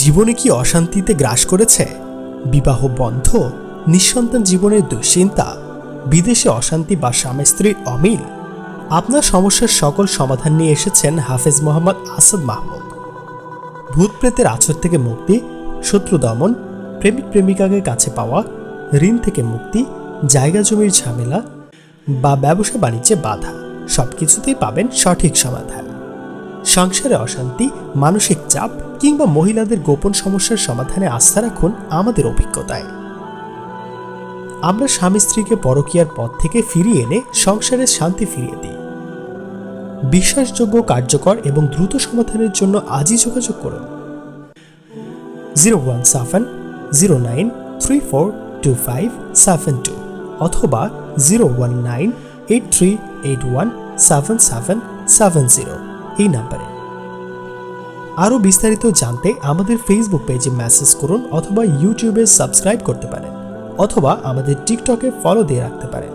জীবনে কি অশান্তিতে গ্রাস করেছে? বিবাহ বন্ধ, নিঃসন্তান জীবনের দুশ্চিন্তা, বিদেশে অশান্তি বা স্বামী স্ত্রীর অমিল? আপনার সমস্যার সকল সমাধান নিয়ে এসেছেন হাফেজ মোহাম্মদ আসাদ মাহমুদ। ভূত প্রেতের আছর থেকে মুক্তি, শত্রু দমন, প্রেমিক প্রেমিকাকে কাছে পাওয়া, ঋণ থেকে মুক্তি, জায়গা জমির ঝামেলা বা ব্যবসা বাণিজ্যে বাধা, সবকিছুতেই পাবেন সঠিক সমাধান। সংসারে অশান্তি, মানসিক চাপ কিংবা মহিলাদের গোপন সমস্যার সমাধানে আস্থা রাখুন আমাদের অভিজ্ঞতায়। আমরা স্বামী স্ত্রীকে পরকীয়ার পথ থেকে ফিরিয়ে এনে সংসারের শান্তি ফিরিয়ে দিই। বিশ্বাসযোগ্য, কার্যকর এবং দ্রুত সমাধানের জন্য আজই যোগাযোগ করুন 01709342572 অথবা 01983817770 এই নাম্বারে। আরও বিস্তারিত জানতে আমাদের ফেসবুক পেজে মেসেজ করুন অথবা ইউটিউবে সাবস্ক্রাইব করতে পারেন অথবা আমাদের টিকটকে ফলো দিয়ে রাখতে পারেন।